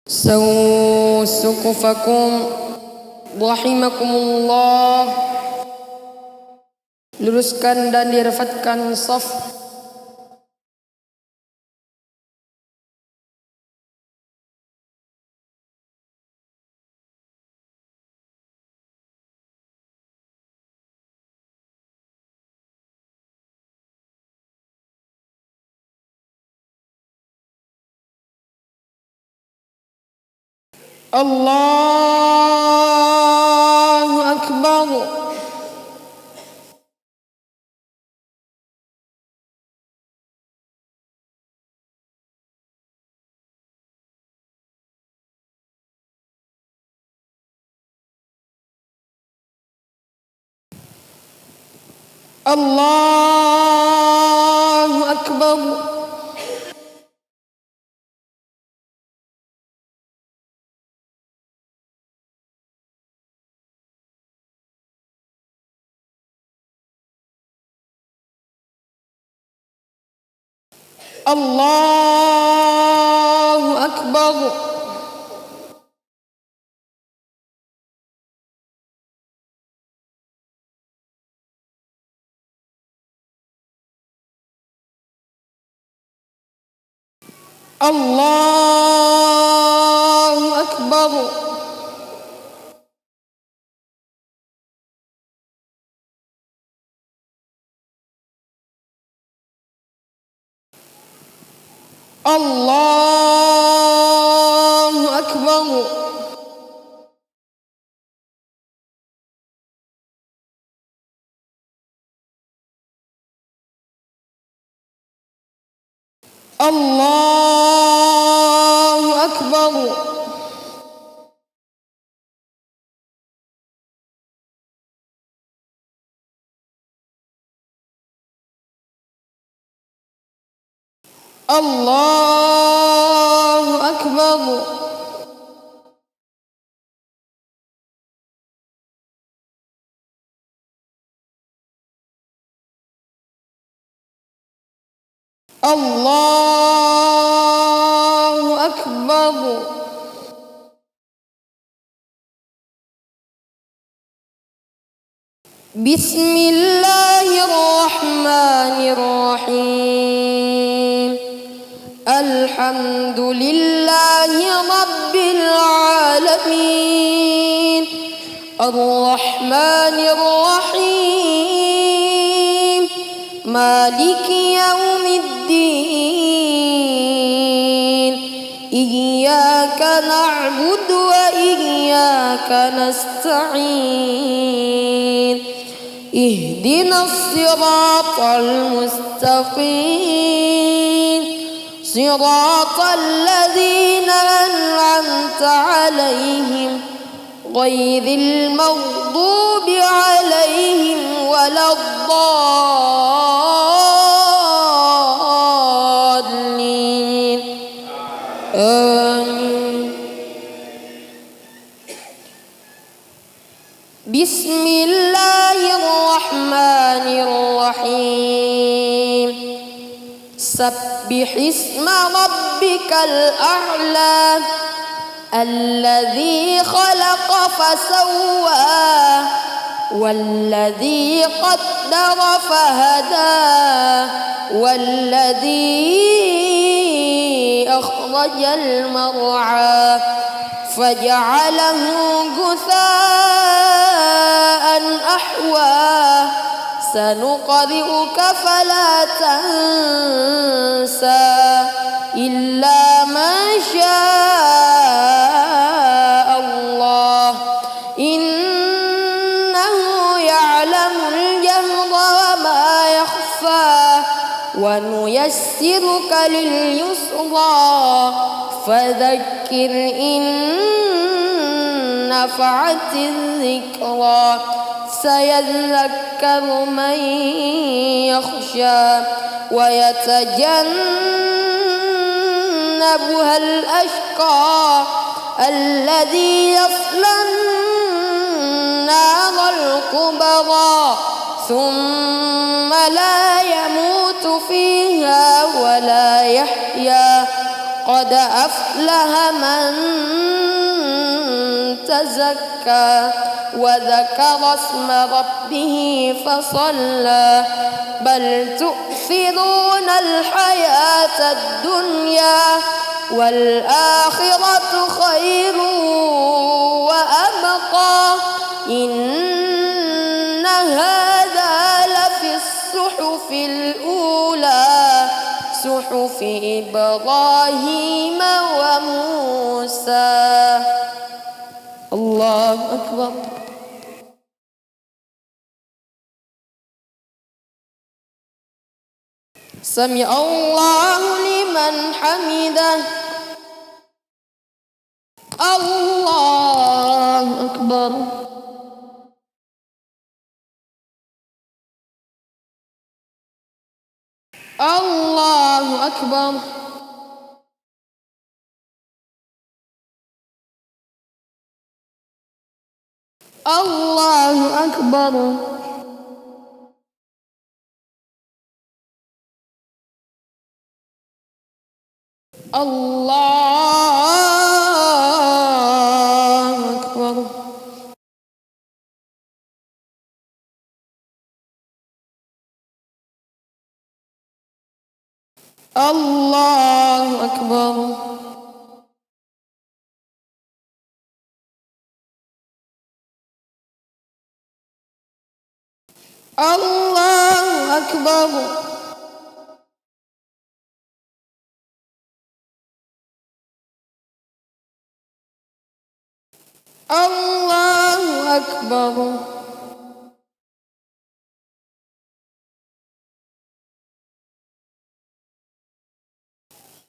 سووا صفوفكم rahimakumullah. Luruskan dan dirapatkan saf. Allahu Akbar. Allahu Akbar. Allahu Akbar. Allahu Akbar. Allahu Akbar. Allahu Akbar. Allahu Akbar. Allahu Akbar. Bismillahirrahmanirrahim. Alhamdulillahi Rabbil alamin. Ar-Rahmanir-Rahim. Maliki yaumiddin. Iyyaka na'budu wa iyyaka nasta'in. Ihdinas siratal mustaqim. Siratal ladzina an'amta 'alaihim ghairil maghdubi 'alaihim waladdallin. Amin. Bismillahirrahmanirrahim. Sabbihisma rabbikal a'la. Alladzi khalaqa fasawwa. Walladzi qaddara fahada. Walladzi akhrajal mar'a. Faja'alahu ghutha'an ahwa. Sanuqri'uka fala tansa illa ma syaa Allah. Innahu ya'lamul jahra wa ma yakhfa. Wa nuyassiruka lil yusra. Fadhakkir in nafa'atiz dhikra. Sayadhakkaru man yakhsha wa yatajannabuhal ashqa alladhi yaslan naral kubra thumma la yamutu fiha wa la yahya قد أفلح من تزكى وذكر اسم ربه فصلى بل تؤثرون الحياة الدنيا والآخرة خير وأبقى إن هذا لفي الصحف الأولى صحف إبراهيم وموسى. الله أكبر. سمع الله لمن حمده. الله أكبر. الله أكبر. الله أكبر. الله أكبر. الله أكبر. الله أكبر. الله أكبر.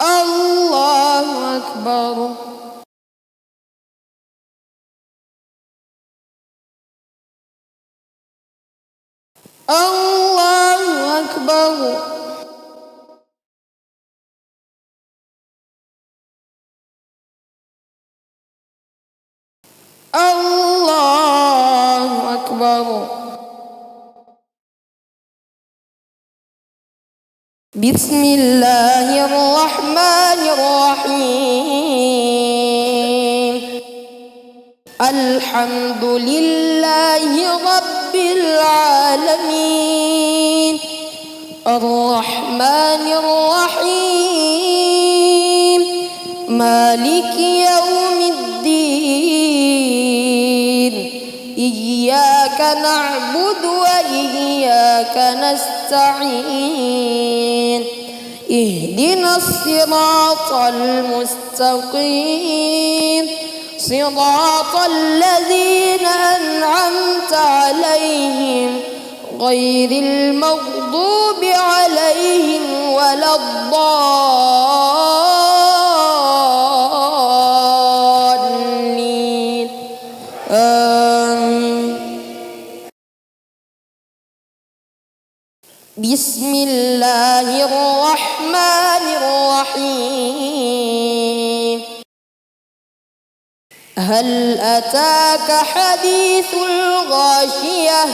الله أكبر. الله أكبر. الله أكبر. بسم الله الرحمن الرحيم. الحمد لله رب العالمين الرحمن الرحيم مالك يوم الدين إياك نعبد وإياك نستعين اهدنا الصراط المستقيم صراط الذين أنعمت عليهم غير المغضوب عليهم ولا الضالين آمين. بسم الله الرحمن الرحيم. هل أتاك حديث الغاشية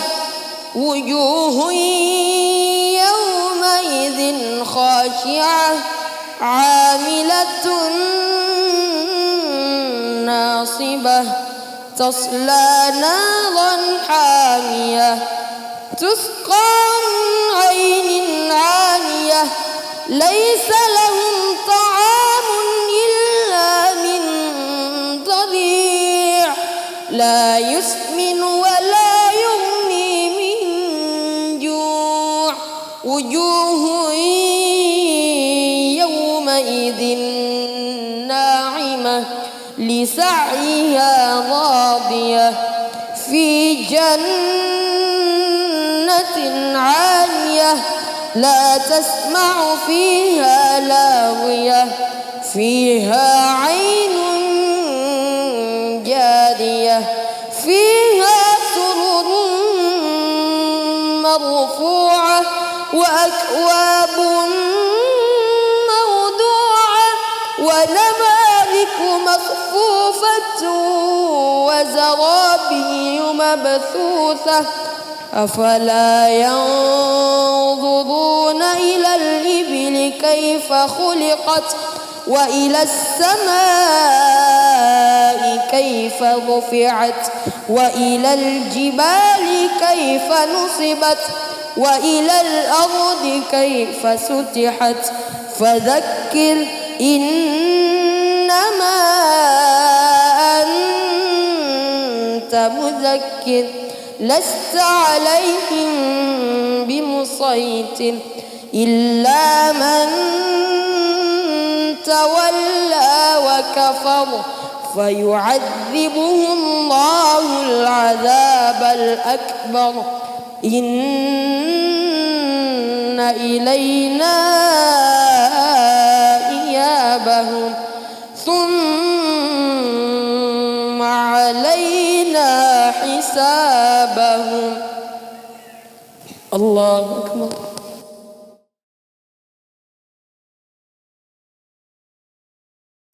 وجوه يومئذ خاشعة عاملة ناصبة تصلى نارا حامية تسقى من عين عانية ليس لهم طعام إلا من ضريع لا يسمن ولا يغني من جوع وجوه يومئذ ناعمة لسعيها راضية في جنة عالية لا تسمع فيها لاغية فيها عين جارية فيها سرر مرفوعة وأكواب موضوعة ونمارق مصفوفة وزرابي مبثوثة أفلا ينظرون إلى الإبل كيف خلقت وإلى السماء كيف رفعت وإلى الجبال كيف نصبت وإلى الأرض كيف سطحت فذكر إنما أنت مذكر لست عليهم بمسيطر إلا من تولى وكفر فيعذبه الله العذاب الأكبر إن إلينا إيابهم ثم علينا حسابهم. الله أكبر.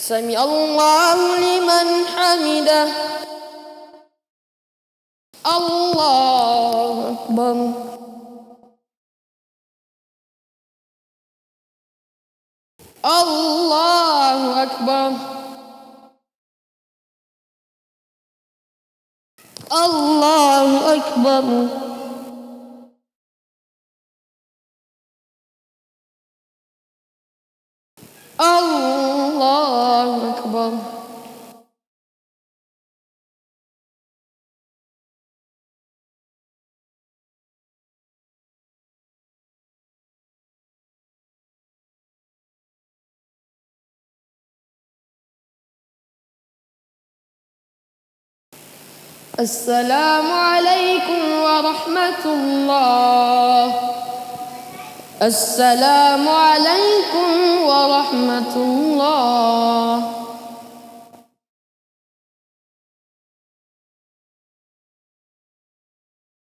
سمع الله لمن حمده. الله أكبر. الله أكبر. الله أكبر. الله أكبر. السلام عليكم ورحمة الله. السلام عليكم ورحمة الله.